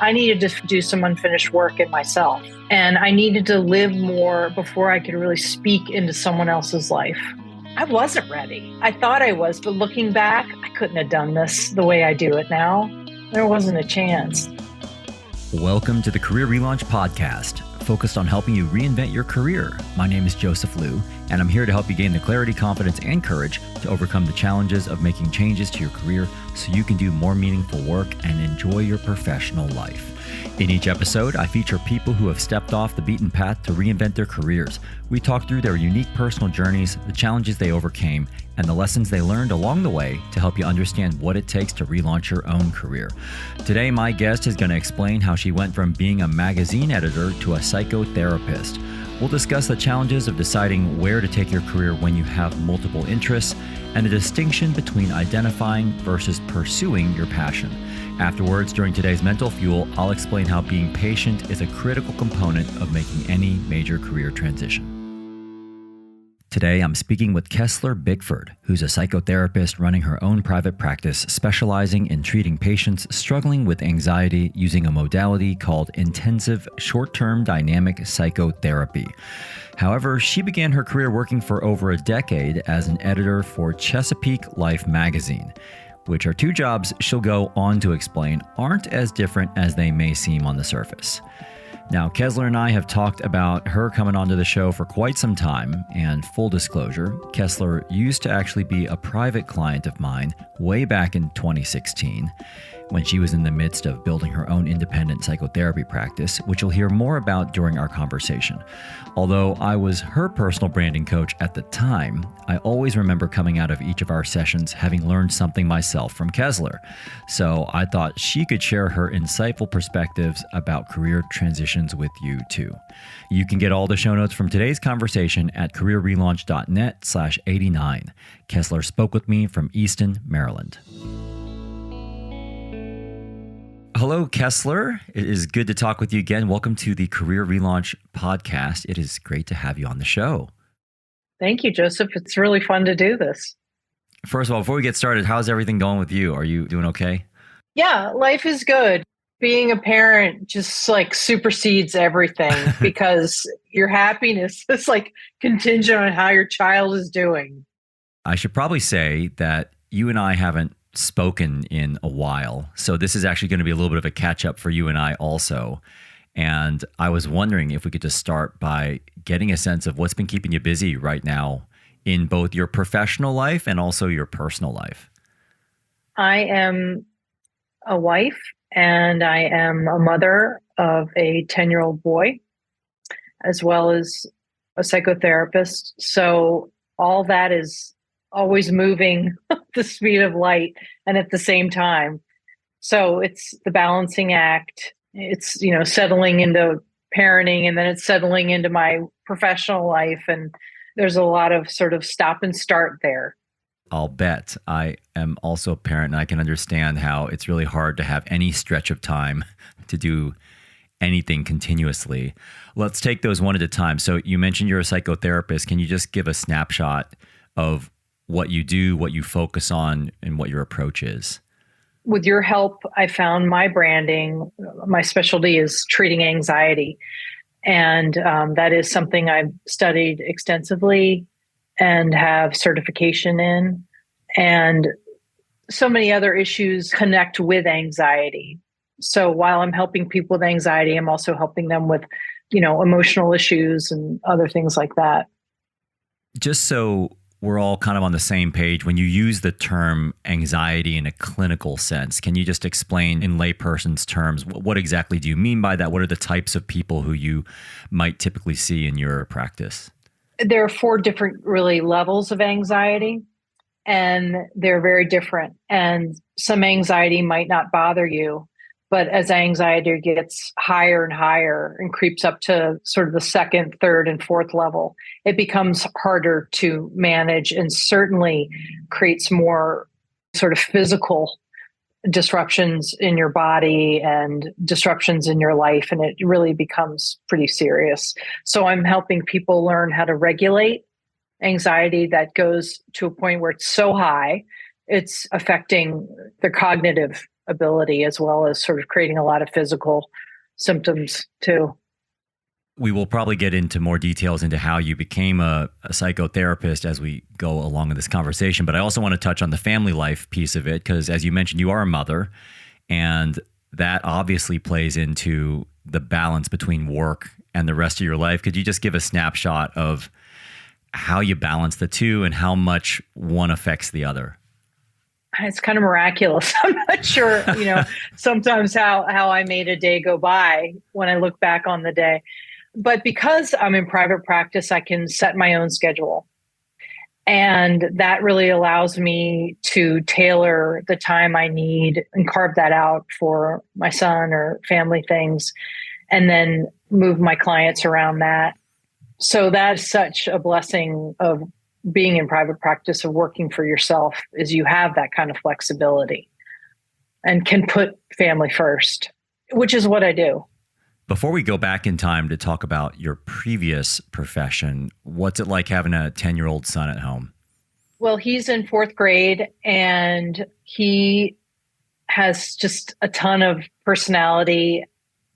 I needed to do some unfinished work in myself. And I needed to live more before I could really speak into someone else's life. I wasn't ready. I thought I was, but looking back, I couldn't have done this the way I do it now. There wasn't a chance. Welcome to the Career Relaunch podcast, focused on helping you reinvent your career. My name is Joseph Liu, and I'm here to help you gain the clarity, confidence, and courage to overcome the challenges of making changes to your career so you can do more meaningful work and enjoy your professional life. In each episode, I feature people who have stepped off the beaten path to reinvent their careers. We talk through their unique personal journeys, the challenges they overcame, and the lessons they learned along the way to help you understand what it takes to relaunch your own career. Today, my guest is going to explain how she went from being a magazine editor to a psychotherapist. We'll discuss the challenges of deciding where to take your career when you have multiple interests and the distinction between identifying versus pursuing your passion. Afterwards, during today's Mental Fuel, I'll explain how being patient is a critical component of making any major career transition. Today, I'm speaking with Kessler Bickford, who's a psychotherapist running her own private practice specializing in treating patients struggling with anxiety using a modality called intensive short-term dynamic psychotherapy. However, she began her career working for over a decade as an editor for Chesapeake Life magazine, which are two jobs she'll go on to explain aren't as different as they may seem on the surface. Now, Kessler and I have talked about her coming onto the show for quite some time, and full disclosure, Kessler used to actually be a private client of mine way back in 2016, when she was in the midst of building her own independent psychotherapy practice, which you'll hear more about during our conversation. Although I was her personal branding coach at the time, I always remember coming out of each of our sessions having learned something myself from Kessler. So I thought she could share her insightful perspectives about career transitions with you too. You can get all the show notes from today's conversation at careerrelaunch.net/89. Kessler spoke with me from Easton, Maryland. Hello, Kessler. It is good to talk with you again. Welcome to the Career Relaunch podcast. It is great to have you on the show. Thank you, Joseph. It's really fun to do this. First of all, before we get started, how's everything going with you? Are you doing okay? Yeah, life is good. Being a parent just like supersedes everything because your happiness is like contingent on how your child is doing. I should probably say that you and I haven't spoken in a while. So this is actually going to be a little bit of a catch up for you and I also. And I was wondering if we could just start by getting a sense of what's been keeping you busy right now in both your professional life and also your personal life. I am a wife and I am a mother of a 10-year-old boy, as well as a psychotherapist. So all that is always moving at the speed of light and at the same time. So it's the balancing act. It's, settling into parenting, and then it's settling into my professional life. And there's a lot of sort of stop and start there. I'll bet. I am also a parent, and I can understand how it's really hard to have any stretch of time to do anything continuously. Let's take those one at a time. So you mentioned you're a psychotherapist. Can you just give a snapshot of what you do, what you focus on, and what your approach is? With your help, I found my branding. My specialty is treating anxiety. And that is something I've studied extensively and have certification in. And so many other issues connect with anxiety. So while I'm helping people with anxiety, I'm also helping them with, emotional issues and other things like that. Just so we're all kind of on the same page, when you use the term anxiety in a clinical sense, can you just explain in layperson's terms, what exactly do you mean by that? What are the types of people who you might typically see in your practice? There are 4 different really levels of anxiety, and they're very different. And some anxiety might not bother you, but as anxiety gets higher and higher and creeps up to sort of the 2nd, 3rd, and 4th level, it becomes harder to manage and certainly creates more sort of physical disruptions in your body and disruptions in your life. And it really becomes pretty serious. So I'm helping people learn how to regulate anxiety that goes to a point where it's so high, it's affecting their cognitive ability, as well as sort of creating a lot of physical symptoms too. We will probably get into more details into how you became a psychotherapist as we go along in this conversation. But I also want to touch on the family life piece of it, because as you mentioned, you are a mother, and that obviously plays into the balance between work and the rest of your life. Could you just give a snapshot of how you balance the two and how much one affects the other? It's kind of miraculous. I'm not sure, sometimes how I made a day go by when I look back on the day. But because I'm in private practice, I can set my own schedule. And that really allows me to tailor the time I need and carve that out for my son or family things, and then move my clients around that. So that's such a blessing of being in private practice, of working for yourself, is you have that kind of flexibility and can put family first, which is what I do. Before we go back in time to talk about your previous profession, what's it like having a 10-year-old son at home? Well, he's in fourth grade and he has just a ton of personality.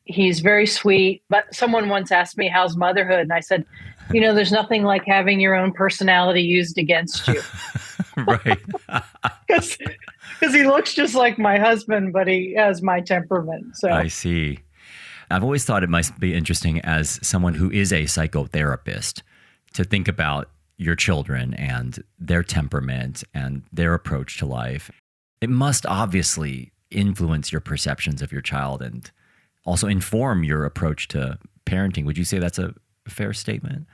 He's very sweet, but someone once asked me, how's motherhood? And I said, there's nothing like having your own personality used against you. Right. Because he looks just like my husband, but he has my temperament. So I see. I've always thought it must be interesting as someone who is a psychotherapist to think about your children and their temperament and their approach to life. It must obviously influence your perceptions of your child and also inform your approach to parenting. Would you say that's a fair statement?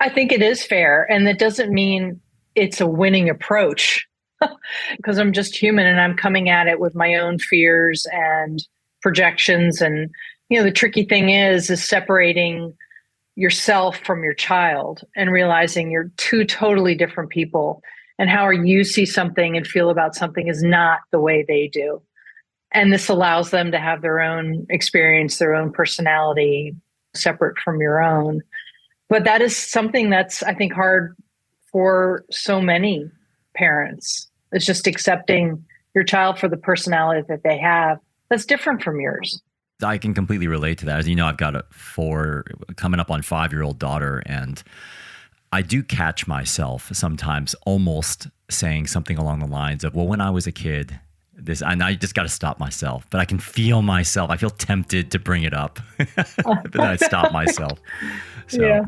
I think it is fair. And that doesn't mean it's a winning approach, because I'm just human and I'm coming at it with my own fears and projections. And the tricky thing is separating yourself from your child and realizing you're two totally different people, and how you see something and feel about something is not the way they do. And this allows them to have their own experience, their own personality, separate from your own. But that is something that's, I think, hard for so many parents. It's just accepting your child for the personality that they have that's different from yours. I can completely relate to that. As you know, I've got a 4 coming up on 5-year-old daughter, and I do catch myself sometimes almost saying something along the lines of, well, when I was a kid, this, and I just got to stop myself, but I can feel myself. I feel tempted to bring it up, but then I stop myself. So yeah.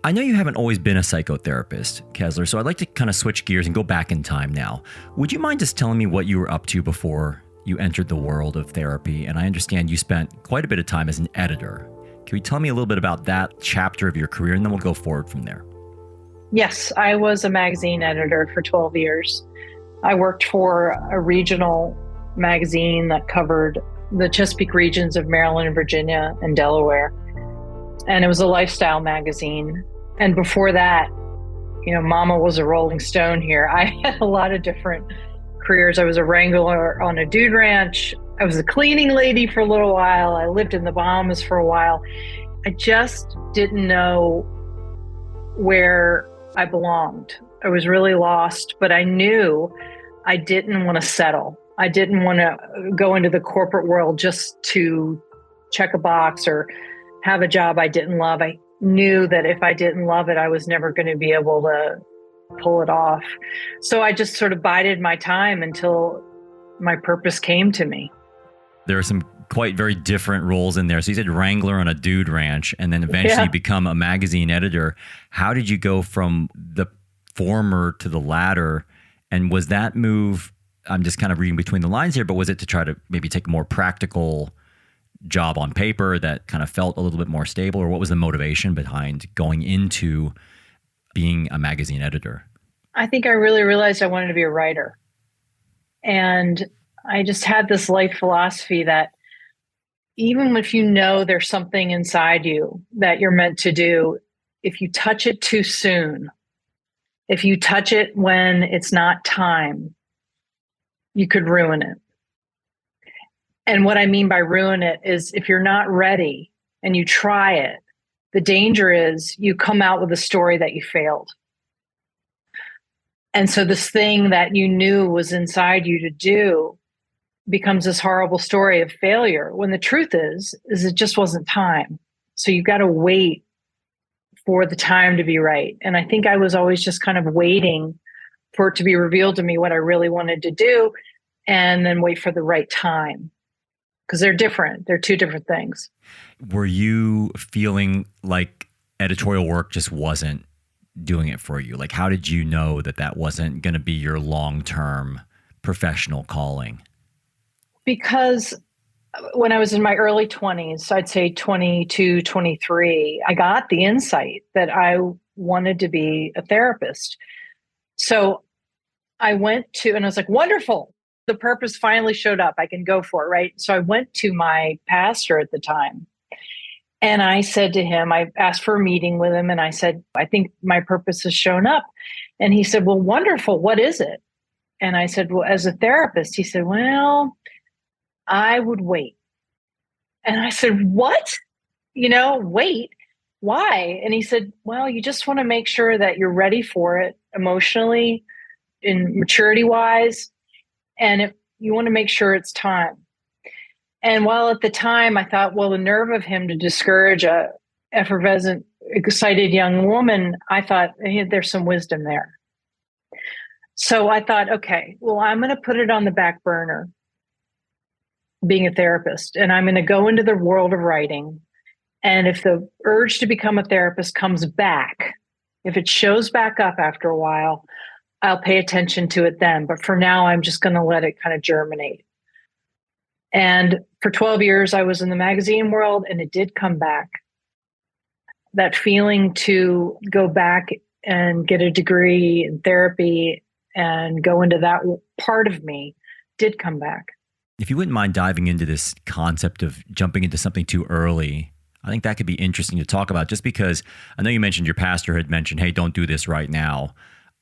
I know you haven't always been a psychotherapist, Kessler, so I'd like to kind of switch gears and go back in time now. Would you mind just telling me what you were up to before you entered the world of therapy? And I understand you spent quite a bit of time as an editor. Can you tell me a little bit about that chapter of your career, and then we'll go forward from there? Yes, I was a magazine editor for 12 years. I worked for a regional magazine that covered the Chesapeake regions of Maryland, Virginia, and Delaware. And it was a lifestyle magazine. And before that, Mama was a Rolling Stone here. I had a lot of different careers. I was a wrangler on a dude ranch. I was a cleaning lady for a little while. I lived in the Bahamas for a while. I just didn't know where I belonged. I was really lost, but I knew I didn't want to settle. I didn't want to go into the corporate world just to check a box or have a job I didn't love. I knew that if I didn't love it, I was never going to be able to pull it off. So I just sort of bided my time until my purpose came to me. There are some quite very different roles in there. So you said wrangler on a dude ranch, and then eventually become a magazine editor. How did you go from the former to the latter? And was that move, I'm just kind of reading between the lines here, but was it to try to maybe take a more practical job on paper that kind of felt a little bit more stable? Or what was the motivation behind going into being a magazine editor? I think I really realized I wanted to be a writer. And I just had this life philosophy that even if there's something inside you that you're meant to do, if you touch it too soon, if you touch it when it's not time, you could ruin it. And what I mean by ruin it is if you're not ready and you try it, the danger is you come out with a story that you failed. And so this thing that you knew was inside you to do, becomes this horrible story of failure when the truth is it just wasn't time. So you've got to wait for the time to be right. And I think I was always just kind of waiting for it to be revealed to me what I really wanted to do, and then wait for the right time, because they're different. They're two different things. Were you feeling like editorial work just wasn't doing it for you? Like, how did you know that that wasn't going to be your long-term professional calling? Because when I was in my early 20s, I'd say 22, 23, I got the insight that I wanted to be a therapist. So I went to, and I was like, wonderful, the purpose finally showed up. I can go for it, right? So I went to my pastor at the time, and I said to him, I asked for a meeting with him, and I said, I think my purpose has shown up. And he said, well, wonderful, what is it? And I said, well, as a therapist. He said, well, I would wait. And I said, what? Wait, why? And he said, well, you just want to make sure that you're ready for it emotionally and maturity wise. And you want to make sure it's time. And while at the time I thought, well, the nerve of him to discourage a effervescent, excited young woman, I thought, hey, there's some wisdom there. So I thought, okay, well, I'm going to put it on the back burner, being a therapist, and I'm going to go into the world of writing. And if the urge to become a therapist comes back, if it shows back up after a while, I'll pay attention to it then. But for now, I'm just going to let it kind of germinate. And for 12 years, I was in the magazine world, and it did come back. That feeling to go back and get a degree in therapy and go into that part of me did come back. If you wouldn't mind diving into this concept of jumping into something too early, I think that could be interesting to talk about, just because I know you mentioned your pastor had mentioned, hey, don't do this right now.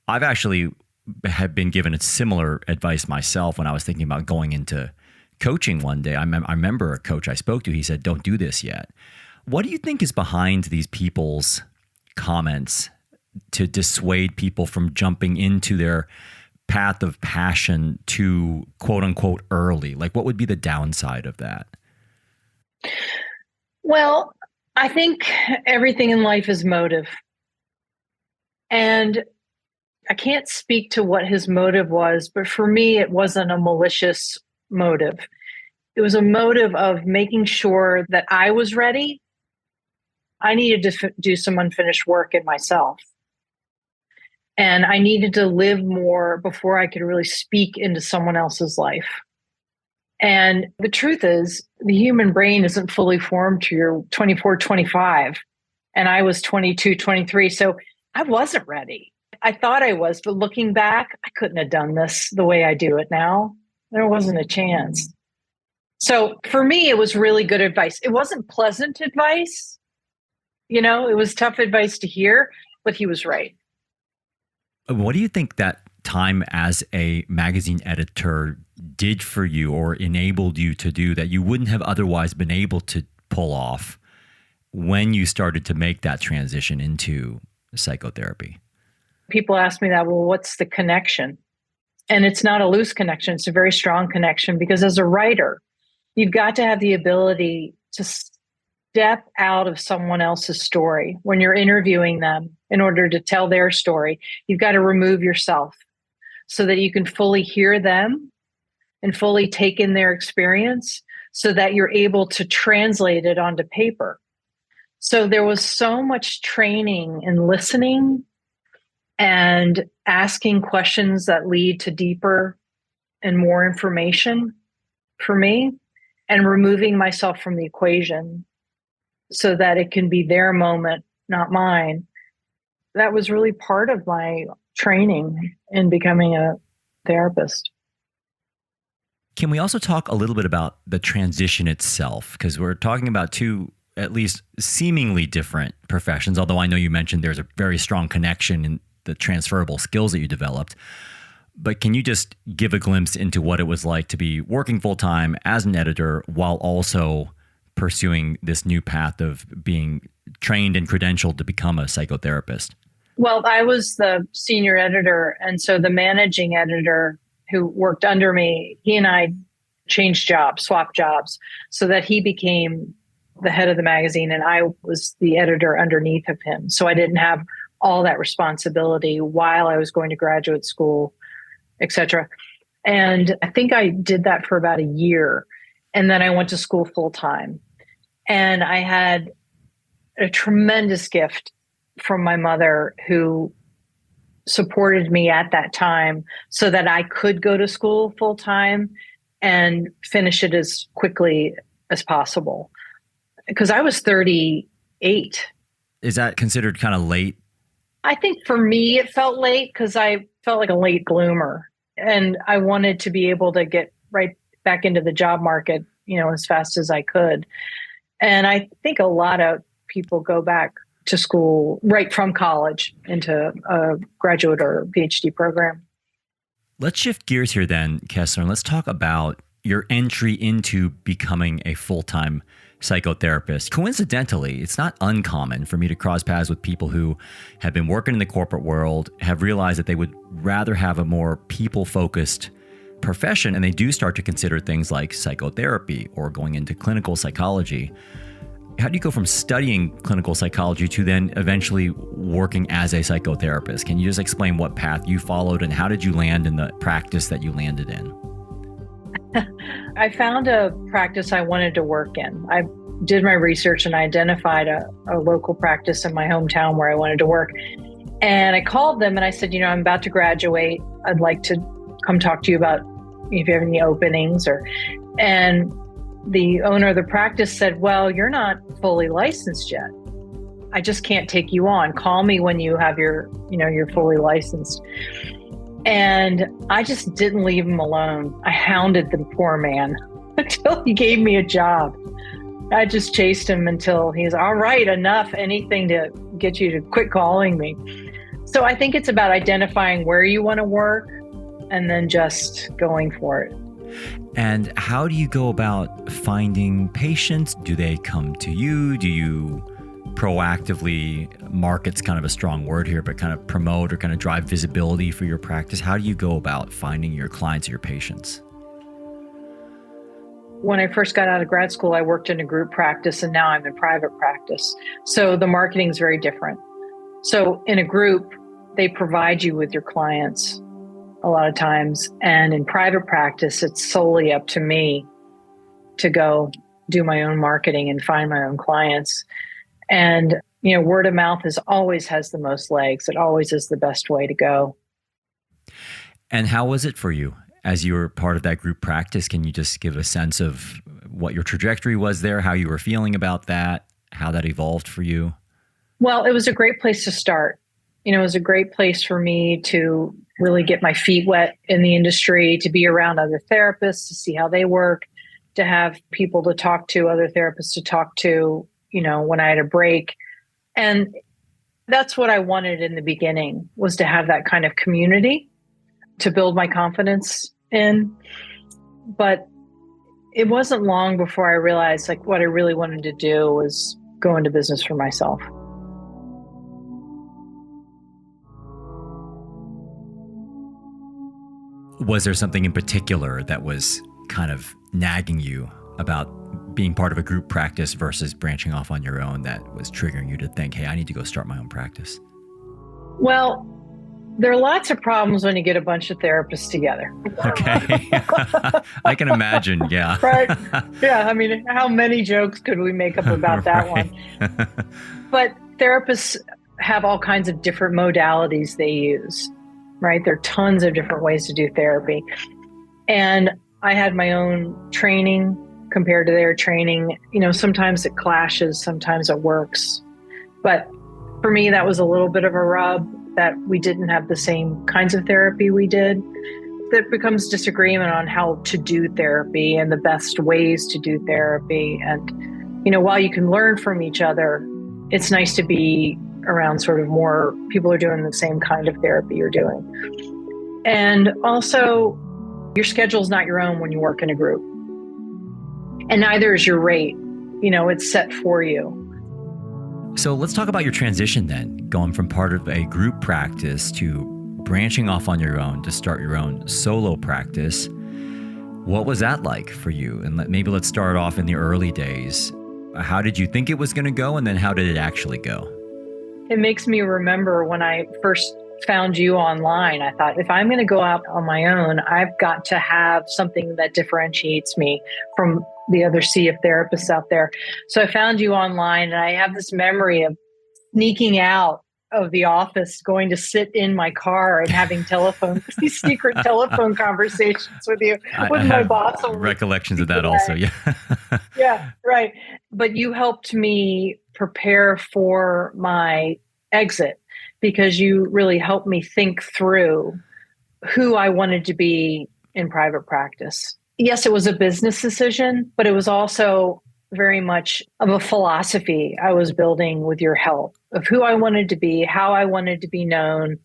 I've actually have been given a similar advice myself when I was thinking about going into coaching one day. I remember a coach I spoke to, he said, don't do this yet. What do you think is behind these people's comments to dissuade people from jumping into their path of passion to quote unquote early? Like, what would be the downside of that? Well, I think everything in life is motive. And I can't speak to what his motive was, but for me, it wasn't a malicious motive. It was a motive of making sure that I was ready. I needed to do some unfinished work in myself. And I needed to live more before I could really speak into someone else's life. And the truth is, the human brain isn't fully formed till you're 24, 25. And I was 22, 23. So I wasn't ready. I thought I was, but looking back, I couldn't have done this the way I do it now. There wasn't a chance. So for me, it was really good advice. It wasn't pleasant advice. It was tough advice to hear, but he was right. What do you think that time as a magazine editor did for you or enabled you to do that you wouldn't have otherwise been able to pull off when you started to make that transition into psychotherapy? People ask me that, well, what's the connection? And it's not a loose connection. It's a very strong connection, because as a writer, you've got to have the ability to step out of someone else's story when you're interviewing them. In order to tell their story, you've got to remove yourself so that you can fully hear them and fully take in their experience so that you're able to translate it onto paper. So there was so much training in listening and asking questions that lead to deeper and more information for me, and removing myself from the equation so that it can be their moment, not mine. That was really part of my training in becoming a therapist. Can we also talk a little bit about the transition itself? Because we're talking about two, at least seemingly different professions, although I know you mentioned there's a very strong connection in the transferable skills that you developed. But can you just give a glimpse into what it was like to be working full-time as an editor while also pursuing this new path of being trained and credentialed to become a psychotherapist? Well, I was the senior editor. And so the managing editor who worked under me, he and I change jobs, swap jobs, so that he became the head of the magazine and I was the editor underneath of him. So I didn't have all that responsibility while I was going to graduate school, et cetera. And I think I did that for about a year. And then I went to school full time. And I had a tremendous gift from my mother, who supported me at that time so that I could go to school full time and finish it as quickly as possible. Because I was 38. Is that considered kind of late? I think for me, it felt late because I felt like a late bloomer. And I wanted to be able to get right back into the job market, as fast as I could. And I think a lot of people go back to school right from college into a graduate or PhD program. Let's shift gears here then, Kessler, and let's talk about your entry into becoming a full-time psychotherapist. Coincidentally, it's not uncommon for me to cross paths with people who have been working in the corporate world, have realized that they would rather have a more people-focused profession, and they do start to consider things like psychotherapy or going into clinical psychology. How do you go from studying clinical psychology to then eventually working as a psychotherapist? Can you just explain what path you followed and how did you land in the practice that you landed in? I found a practice I wanted to work in. I did my research and I identified a local practice in my hometown where I wanted to work. And I called them and I said, I'm about to graduate. I'd like to come talk to you about if you have any openings. And the owner of the practice said, well, you're not fully licensed yet. I just can't take you on. Call me when you have you're fully licensed. And I just didn't leave him alone. I hounded the poor man until he gave me a job. I just chased him until he's all right, enough, anything to get you to quit calling me. So I think it's about identifying where you want to work and then just going for it. And how do you go about finding patients? Do they come to you? Do you proactively, market's kind of a strong word here, but kind of promote or kind of drive visibility for your practice? How do you go about finding your clients or your patients? When I first got out of grad school, I worked in a group practice and now I'm in private practice. So the marketing is very different. So in a group, they provide you with your clients a lot of times. And in private practice, it's solely up to me to go do my own marketing and find my own clients. And, word of mouth always has the most legs. It always is the best way to go. And how was it for you as you were part of that group practice? Can you just give a sense of what your trajectory was there, how you were feeling about that, how that evolved for you? Well, it was a great place to start. It was a great place for me to really get my feet wet in the industry, to be around other therapists, to see how they work, to have people to talk to, other therapists to talk to, when I had a break. And that's what I wanted in the beginning, was to have that kind of community to build my confidence in. But it wasn't long before I realized what I really wanted to do was go into business for myself. Was there something in particular that was kind of nagging you about being part of a group practice versus branching off on your own that was triggering you to think, hey, I need to go start my own practice? Well, there are lots of problems when you get a bunch of therapists together. Okay. I can imagine. Yeah. Right. Yeah. I mean, how many jokes could we make up about that one? But therapists have all kinds of different modalities they use, right? There are tons of different ways to do therapy. And I had my own training compared to their training. Sometimes it clashes, sometimes it works. But for me, that was a little bit of a rub, that we didn't have the same kinds of therapy we did. There becomes disagreement on how to do therapy and the best ways to do therapy. And, while you can learn from each other, it's nice to be around sort of more people are doing the same kind of therapy you're doing. And also, your schedule's not your own when you work in a group. And neither is your rate. It's set for you. So let's talk about your transition then, going from part of a group practice to branching off on your own to start your own solo practice. What was that like for you? And maybe let's start off in the early days. How did you think it was going to go? And then how did it actually go? It makes me remember when I first found you online. I thought, if I'm going to go out on my own, I've got to have something that differentiates me from the other sea of therapists out there. So I found you online, and I have this memory of sneaking out of the office, going to sit in my car and having these secret telephone conversations with you, with my boss. Recollections of that also. Yeah. Yeah, right. But you helped me prepare for my exit, because you really helped me think through who I wanted to be in private practice. Yes, it was a business decision, but it was also very much of a philosophy I was building with your help, of who I wanted to be, how I wanted to be known,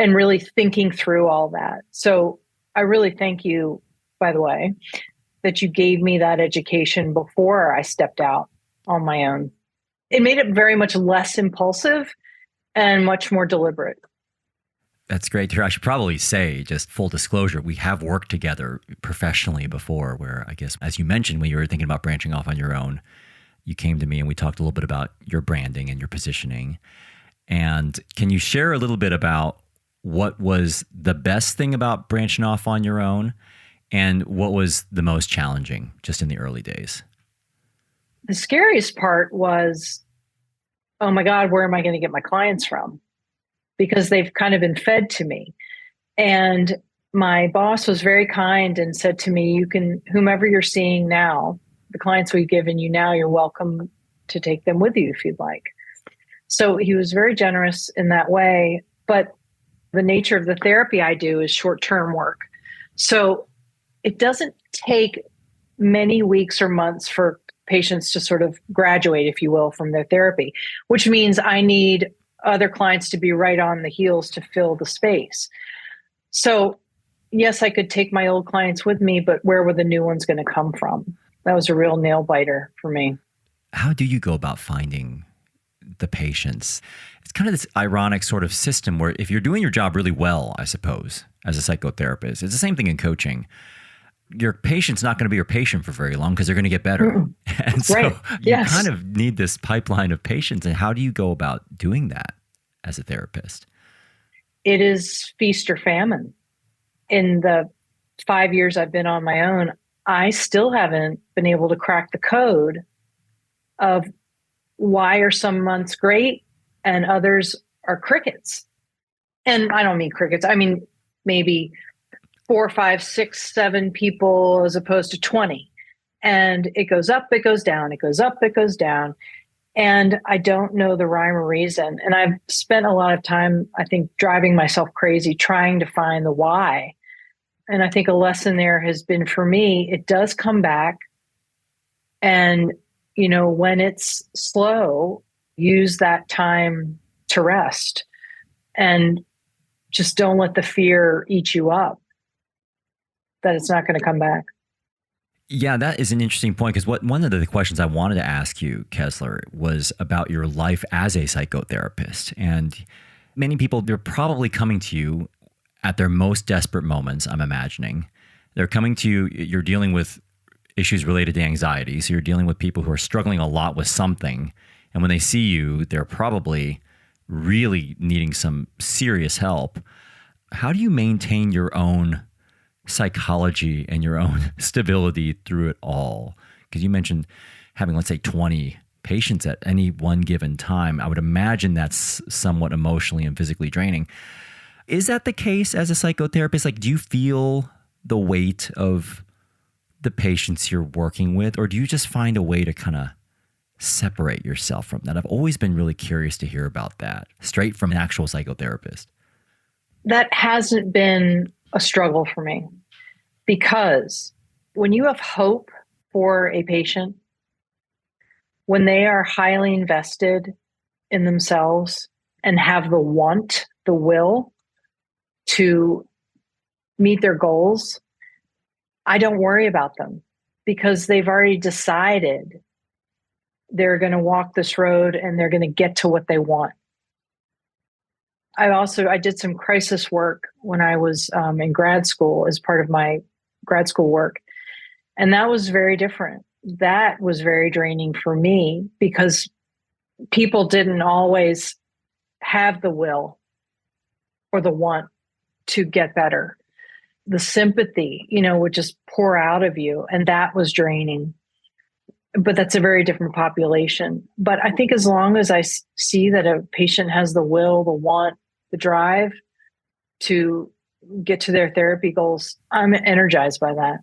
and really thinking through all that. So I really thank you, by the way, that you gave me that education before I stepped out on my own. It made it very much less impulsive and much more deliberate. That's great to hear. I should probably say, just full disclosure, we have worked together professionally before, where I guess, as you mentioned, when you were thinking about branching off on your own, you came to me and we talked a little bit about your branding and your positioning. And can you share a little bit about what was the best thing about branching off on your own and what was the most challenging just in the early days? The scariest part was, oh my God, where am I going to get my clients from? Because they've kind of been fed to me. And my boss was very kind and said to me, you can, whomever you're seeing now, the clients we've given you now, you're welcome to take them with you if you'd like. So he was very generous in that way. But the nature of the therapy I do is short-term work. So it doesn't take many weeks or months for patients to sort of graduate, if you will, from their therapy, which means I need other clients to be right on the heels to fill the space. So yes, I could take my old clients with me, but where were the new ones going to come from? That was a real nail biter for me. How do you go about finding the patients? It's kind of this ironic sort of system where if you're doing your job really well, I suppose, as a psychotherapist, it's the same thing in coaching. Your patient's not going to be your patient for very long because they're going to get better. Mm-mm. And so Right. you Yes. kind of need this pipeline of patients. And how do you go about doing that as a therapist? It is feast or famine. In the 5 years I've been on my own, I still haven't been able to crack the code of why are some months great and others are crickets. And I don't mean crickets. I mean, maybe 4, 5, 6, 7 people as opposed to 20. And it goes up, it goes down, it goes up, it goes down. And I don't know the rhyme or reason. And I've spent a lot of time, I think, driving myself crazy trying to find the why. And I think a lesson there has been for me, it does come back. And, you know, when it's slow, use that time to rest and just don't let the fear eat you up that it's not going to come back. Yeah, that is an interesting point, because one of the questions I wanted to ask you, Kessler, was about your life as a psychotherapist. And many people, they're probably coming to you at their most desperate moments, I'm imagining. They're coming to you, you're dealing with issues related to anxiety. So you're dealing with people who are struggling a lot with something. And when they see you, they're probably really needing some serious help. How do you maintain your own psychology and your own stability through it all? Because you mentioned having, let's say, 20 patients at any one given time. I would imagine that's somewhat emotionally and physically draining. Is that the case as a psychotherapist? Like, do you feel the weight of the patients you're working with, or do you just find a way to kind of separate yourself from that? I've always been really curious to hear about that, straight from an actual psychotherapist. That hasn't been a struggle for me, because when you have hope for a patient, when they are highly invested in themselves and have the want, the will to meet their goals, I don't worry about them, because they've already decided they're going to walk this road and they're going to get to what they want. I did some crisis work when I was in grad school as part of my grad school work. And that was very different. That was very draining for me because people didn't always have the will or the want to get better. The sympathy, would just pour out of you. And that was draining. But that's a very different population. But I think as long as I see that a patient has the will, the want, the drive to get to their therapy goals, I'm energized by that.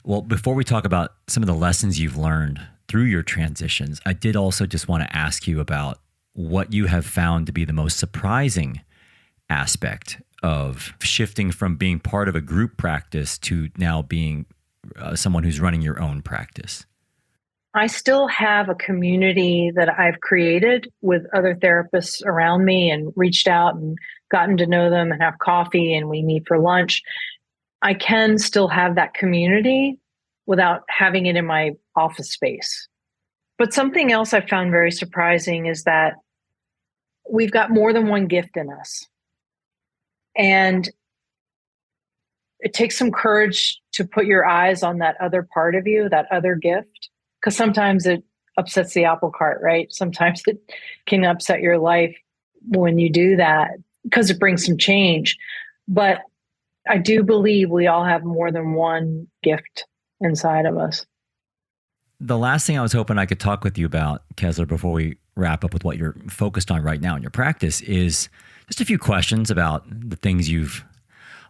Well, before we talk about some of the lessons you've learned through your transitions, I did also just want to ask you about what you have found to be the most surprising aspect of shifting from being part of a group practice to now being someone who's running your own practice. I still have a community that I've created with other therapists around me and reached out and gotten to know them and have coffee and we meet for lunch. I can still have that community without having it in my office space. But something else I found very surprising is that we've got more than one gift in us. And it takes some courage to put your eyes on that other part of you, that other gift, because sometimes it upsets the apple cart, right? Sometimes it can upset your life when you do that because it brings some change. But I do believe we all have more than one gift inside of us. The last thing I was hoping I could talk with you about, Kessler, before we wrap up with what you're focused on right now in your practice is just a few questions about the things you've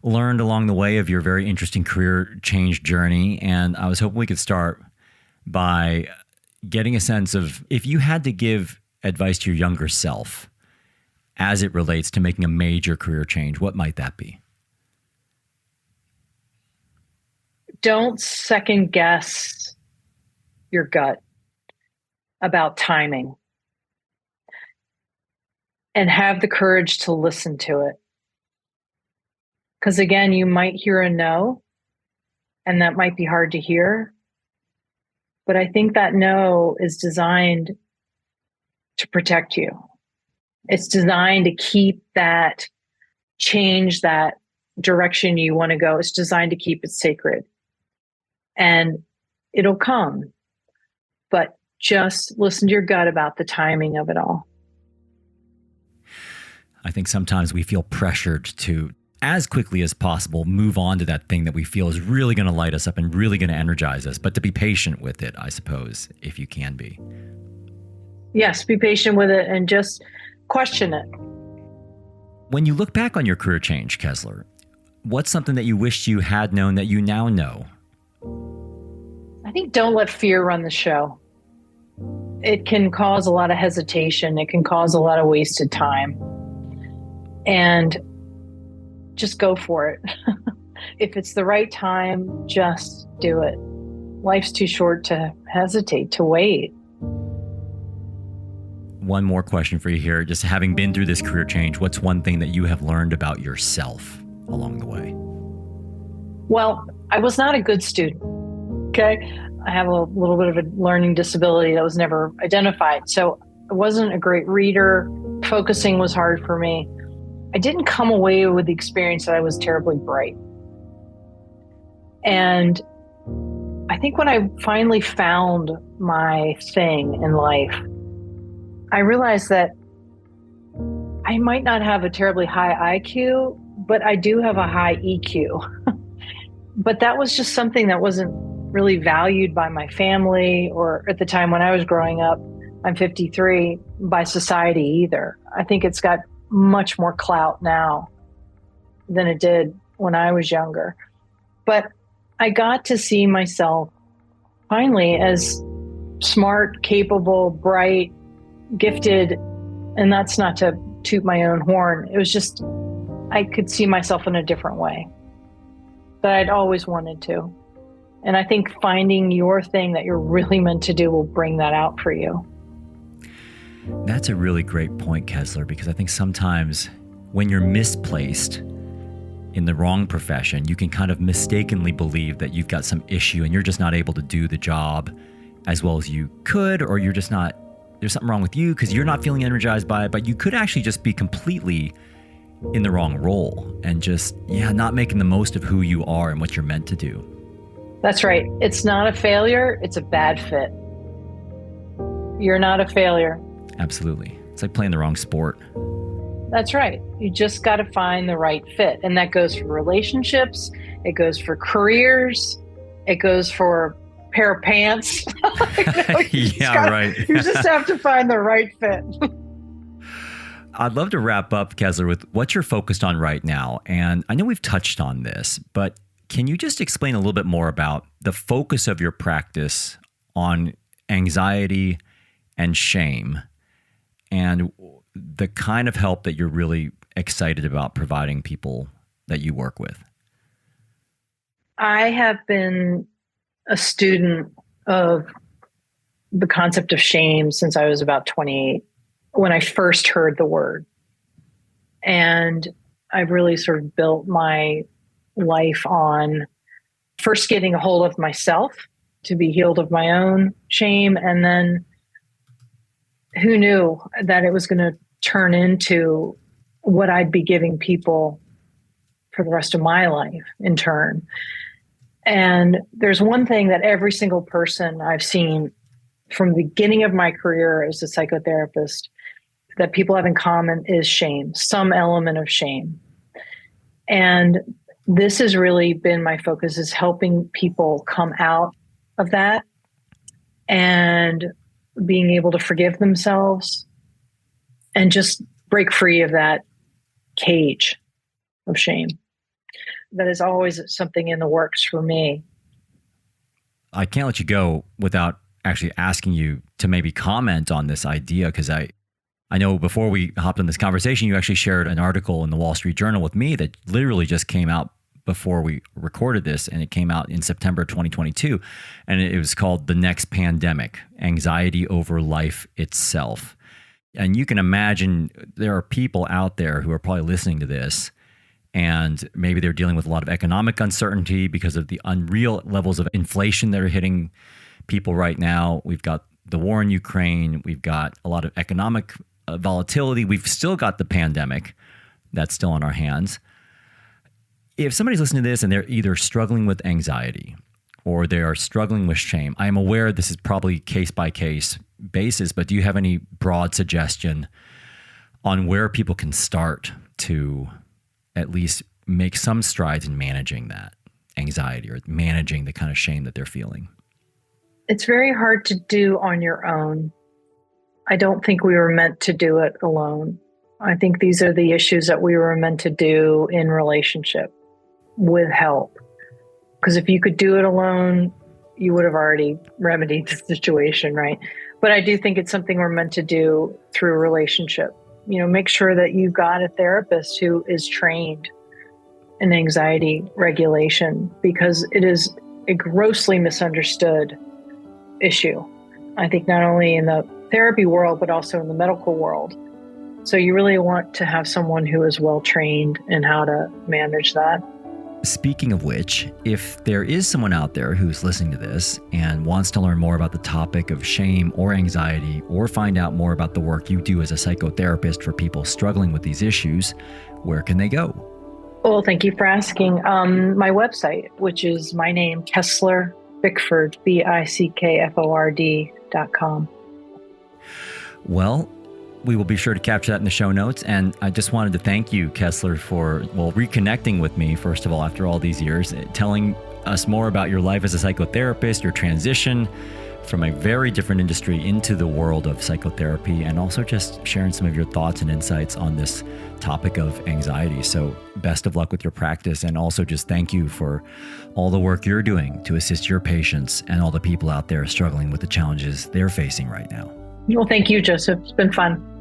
learned along the way of your very interesting career change journey. And I was hoping we could start by getting a sense of if you had to give advice to your younger self as it relates to making a major career change, what might that be? Don't second guess your gut about timing and have the courage to listen to it. Because again, you might hear a no, and that might be hard to hear. But I think that no is designed to protect you. It's designed to keep that change, that direction you want to go. It's designed to keep it sacred. And it'll come. But just listen to your gut about the timing of it all. I think sometimes we feel pressured to, as quickly as possible, move on to that thing that we feel is really going to light us up and really going to energize us, but to be patient with it, I suppose, if you can be. Yes, be patient with it and just question it. When you look back on your career change, Kessler, what's something that you wished you had known that you now know? I think don't let fear run the show. It can cause a lot of hesitation. It can cause a lot of wasted time. And just go for it. If it's the right time, just do it. Life's too short to hesitate, to wait. One more question for you here. Just having been through this career change, what's one thing that you have learned about yourself along the way? Well, I was not a good student. Okay. I have a little bit of a learning disability that was never identified. So I wasn't a great reader. Focusing was hard for me. I didn't come away with the experience that I was terribly bright. And I think when I finally found my thing in life, I realized that I might not have a terribly high IQ, but I do have a high EQ. But that was just something that wasn't really valued by my family or at the time when I was growing up, I'm 53, by society either. I think it's got much more clout now than it did when I was younger. But I got to see myself finally as smart, capable, bright, gifted, and that's not to toot my own horn. It was just, I could see myself in a different way that I'd always wanted to. And I think finding your thing that you're really meant to do will bring that out for you. That's a really great point, Kessler, because I think sometimes when you're misplaced in the wrong profession, you can kind of mistakenly believe that you've got some issue and you're just not able to do the job as well as you could, or you're just not, there's something wrong with you because you're not feeling energized by it, but you could actually just be completely in the wrong role and just, not making the most of who you are and what you're meant to do. That's right. It's not a failure. It's a bad fit. You're not a failure. Absolutely. It's like playing the wrong sport. That's right. You just got to find the right fit. And that goes for relationships. It goes for careers. It goes for a pair of pants. Right. You just have to find the right fit. I'd love to wrap up, Kessler, with what you're focused on right now. And I know we've touched on this, but can you just explain a little bit more about the focus of your practice on anxiety and shame and the kind of help that you're really excited about providing people that you work with? I have been a student of the concept of shame since I was about 28, when I first heard the word. And I've really sort of built my life on first getting a hold of myself to be healed of my own shame. And then who knew that it was going to turn into what I'd be giving people for the rest of my life in turn. And there's one thing that every single person I've seen from the beginning of my career as a psychotherapist that people have in common is shame, some element of shame. And this has really been my focus, is helping people come out of that and being able to forgive themselves and just break free of that cage of shame. That is always something in the works for me. I can't let you go without actually asking you to maybe comment on this idea, because I know before we hopped on this conversation, you actually shared an article in the Wall Street Journal with me that literally just came out before we recorded this, and it came out in September 2022, and it was called "The Next Pandemic: Anxiety Over Life Itself." And you can imagine there are people out there who are probably listening to this, and maybe they're dealing with a lot of economic uncertainty because of the unreal levels of inflation that are hitting people right now. We've got the war in Ukraine. We've got a lot of economic volatility. We've still got the pandemic that's still on our hands. If somebody's listening to this and they're either struggling with anxiety or they are struggling with shame, I am aware this is probably case by case basis, but do you have any broad suggestion on where people can start to at least make some strides in managing that anxiety or managing the kind of shame that they're feeling? It's very hard to do on your own. I don't think we were meant to do it alone. I think these are the issues that we were meant to do in relationship with help. Because if you could do it alone, you would have already remedied the situation, right? But I do think it's something we're meant to do through a relationship. You know, make sure that you've got a therapist who is trained in anxiety regulation, because it is a grossly misunderstood issue. I think not only in the therapy world, but also in the medical world. So you really want to have someone who is well trained in how to manage that. Speaking of which, if there is someone out there who's listening to this and wants to learn more about the topic of shame or anxiety, or find out more about the work you do as a psychotherapist for people struggling with these issues, where can they go? Well, thank you for asking. My website, which is my name, Kessler Bickford, BICKFORD.com. Well, we will be sure to capture that in the show notes. And I just wanted to thank you, Kessler, for, reconnecting with me, first of all, after all these years, telling us more about your life as a psychotherapist, your transition from a very different industry into the world of psychotherapy, and also just sharing some of your thoughts and insights on this topic of anxiety. So best of luck with your practice. And also just thank you for all the work you're doing to assist your patients and all the people out there struggling with the challenges they're facing right now. Well, thank you, Joseph. It's been fun.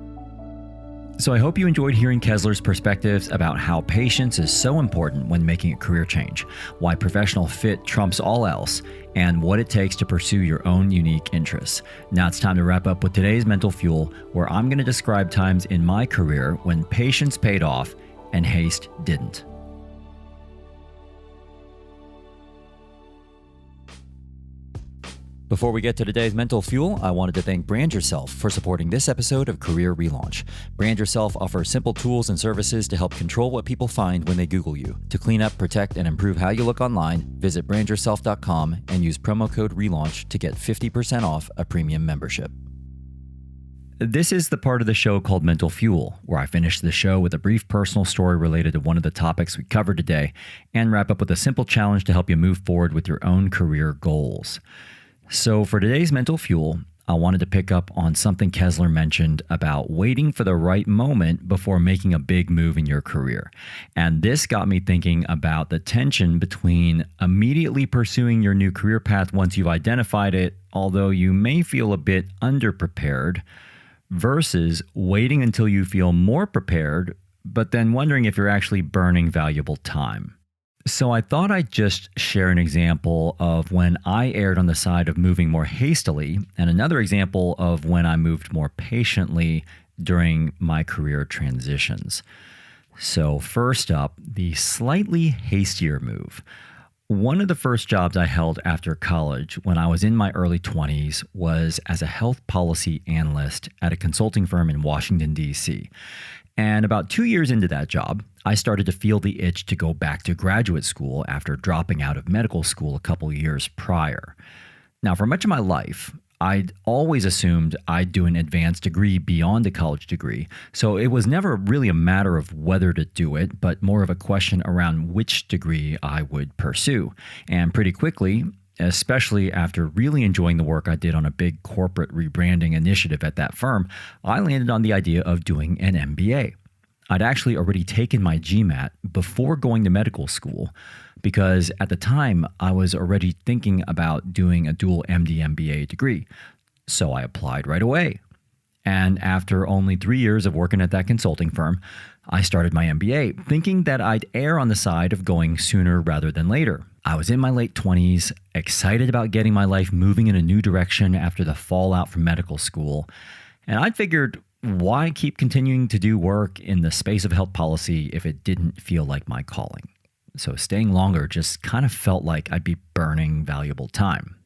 So I hope you enjoyed hearing Kessler's perspectives about how patience is so important when making a career change, why professional fit trumps all else, and what it takes to pursue your own unique interests. Now it's time to wrap up with today's Mental Fuel, where I'm going to describe times in my career when patience paid off and haste didn't. Before we get to today's mental fuel, I wanted to thank Brand Yourself for supporting this episode of Career Relaunch. Brand Yourself offers simple tools and services to help control what people find when they Google you. To clean up, protect, and improve how you look online, visit brandyourself.com and use promo code RELAUNCH to get 50% off a premium membership. This is the part of the show called Mental Fuel, where I finish the show with a brief personal story related to one of the topics we covered today and wrap up with a simple challenge to help you move forward with your own career goals. So for today's Mental Fuel, I wanted to pick up on something Kessler mentioned about waiting for the right moment before making a big move in your career. And this got me thinking about the tension between immediately pursuing your new career path once you've identified it, although you may feel a bit underprepared, versus waiting until you feel more prepared, but then wondering if you're actually burning valuable time. So I thought I'd just share an example of when I erred on the side of moving more hastily, and another example of when I moved more patiently during my career transitions. So first up, the slightly hastier move. One of the first jobs I held after college when I was in my early 20s was as a health policy analyst at a consulting firm in Washington, D.C. And about 2 years into that job, I started to feel the itch to go back to graduate school after dropping out of medical school a couple years prior. Now, for much of my life, I'd always assumed I'd do an advanced degree beyond a college degree, so it was never really a matter of whether to do it, but more of a question around which degree I would pursue. And pretty quickly, especially after really enjoying the work I did on a big corporate rebranding initiative at that firm, I landed on the idea of doing an MBA. I'd actually already taken my GMAT before going to medical school because at the time I was already thinking about doing a dual MD MBA degree. So I applied right away. And after only 3 years of working at that consulting firm, I started my MBA thinking that I'd err on the side of going sooner rather than later. I was in my late 20s, excited about getting my life moving in a new direction after the fallout from medical school. And I figured, why keep continuing to do work in the space of health policy if it didn't feel like my calling? So staying longer just kind of felt like I'd be burning valuable time.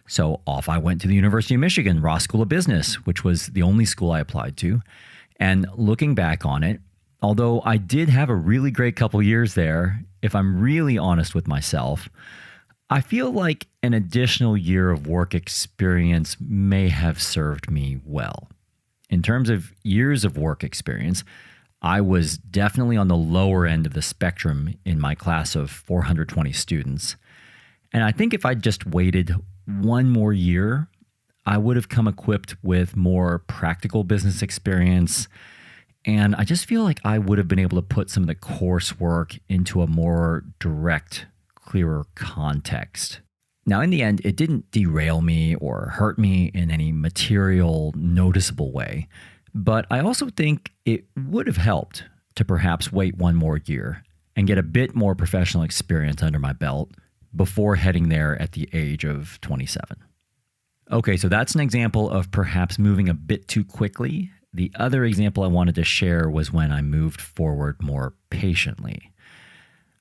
So off I went to the University of Michigan, Ross School of Business, which was the only school I applied to. And looking back on it, although I did have a really great couple years there, if I'm really honest with myself, I feel like an additional year of work experience may have served me well. In terms of years of work experience, I was definitely on the lower end of the spectrum in my class of 420 students. And I think if I just waited one more year, I would have come equipped with more practical business experience. And I just feel like I would have been able to put some of the coursework into a more direct, clearer context. Now, in the end, it didn't derail me or hurt me in any material, noticeable way. But I also think it would have helped to perhaps wait one more year and get a bit more professional experience under my belt before heading there at the age of 27. Okay, so that's an example of perhaps moving a bit too quickly. The other example I wanted to share was when I moved forward more patiently.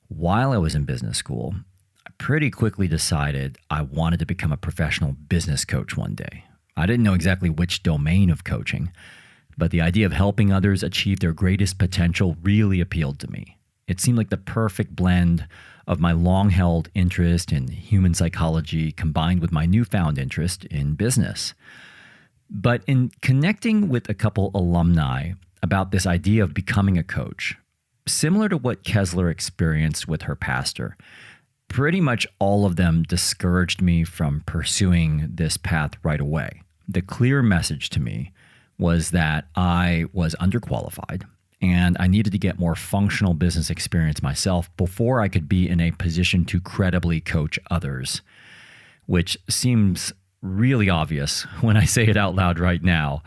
While I was in business school, I pretty quickly decided I wanted to become a professional business coach one day. I didn't know exactly which domain of coaching, but the idea of helping others achieve their greatest potential really appealed to me. It seemed like the perfect blend of my long-held interest in human psychology combined with my newfound interest in business. But in connecting with a couple alumni about this idea of becoming a coach, similar to what Kessler experienced with her pastor, pretty much all of them discouraged me from pursuing this path right away. The clear message to me was that I was underqualified and I needed to get more functional business experience myself before I could be in a position to credibly coach others, which seems really obvious when I say it out loud right now.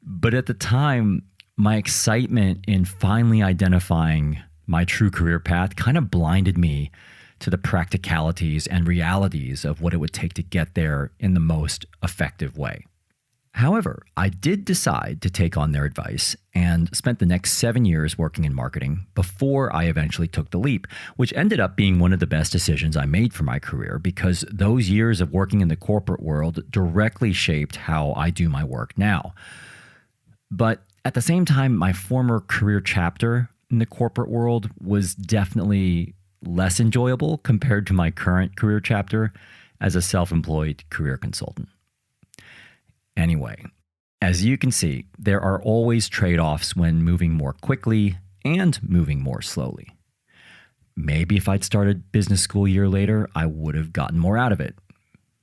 But at the time, my excitement in finally identifying my true career path kind of blinded me to the practicalities and realities of what it would take to get there in the most effective way. However, I did decide to take on their advice and spent the next 7 years working in marketing before I eventually took the leap, which ended up being one of the best decisions I made for my career because those years of working in the corporate world directly shaped how I do my work now. But at the same time, my former career chapter in the corporate world was definitely less enjoyable compared to my current career chapter as a self-employed career consultant. Anyway, as you can see, there are always trade-offs when moving more quickly and moving more slowly. Maybe if I'd started business school a year later, I would have gotten more out of it.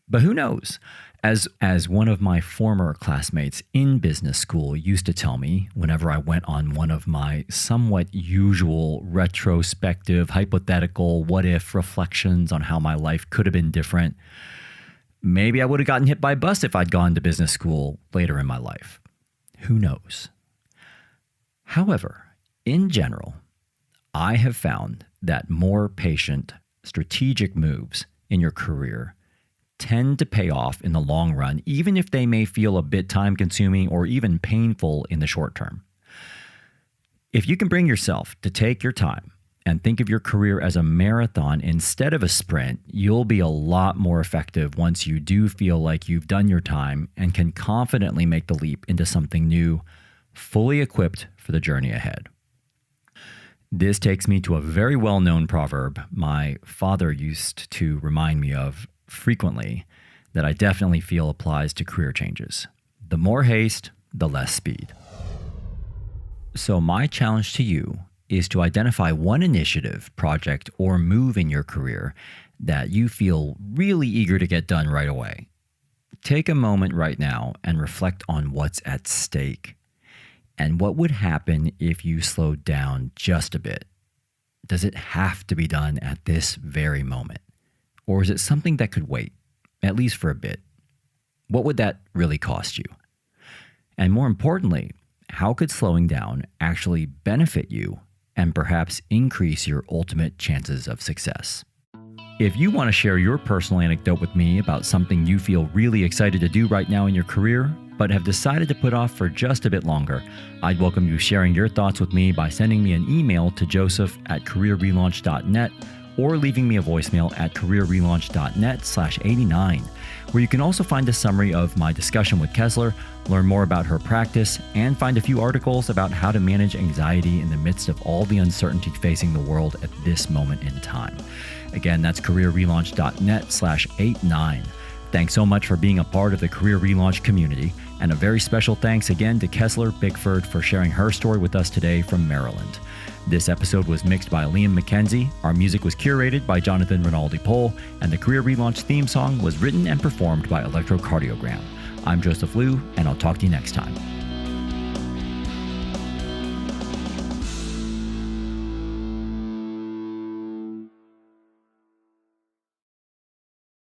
But who knows? As one of my former classmates in business school used to tell me whenever I went on one of my somewhat usual retrospective, hypothetical, what-if reflections on how my life could have been different, maybe I would have gotten hit by a bus if I'd gone to business school later in my life. Who knows? However, in general, I have found that more patient, strategic moves in your career tend to pay off in the long run, even if they may feel a bit time-consuming or even painful in the short term. If you can bring yourself to take your time and think of your career as a marathon instead of a sprint, you'll be a lot more effective once you do feel like you've done your time and can confidently make the leap into something new, fully equipped for the journey ahead. This takes me to a very well-known proverb my father used to remind me of frequently that I definitely feel applies to career changes. The more haste, the less speed. So my challenge to you is to identify one initiative, project, or move in your career that you feel really eager to get done right away. Take a moment right now and reflect on what's at stake and what would happen if you slowed down just a bit. Does it have to be done at this very moment? Or is it something that could wait, at least for a bit? What would that really cost you? And more importantly, how could slowing down actually benefit you and perhaps increase your ultimate chances of success? If you want to share your personal anecdote with me about something you feel really excited to do right now in your career, but have decided to put off for just a bit longer, I'd welcome you sharing your thoughts with me by sending me an email to joseph@careerrelaunch.net or leaving me a voicemail at careerrelaunch.net/89, where you can also find a summary of my discussion with Kessler, learn more about her practice, and find a few articles about how to manage anxiety in the midst of all the uncertainty facing the world at this moment in time. Again, that's careerrelaunch.net/89. Thanks so much for being a part of the Career Relaunch community, and a very special thanks again to Kessler Bickford for sharing her story with us today from Maryland. This episode was mixed by Liam McKenzie, our music was curated by Jonathan Rinaldi-Pohl, and the Career Relaunch theme song was written and performed by Electrocardiogram. I'm Joseph Liu, and I'll talk to you next time.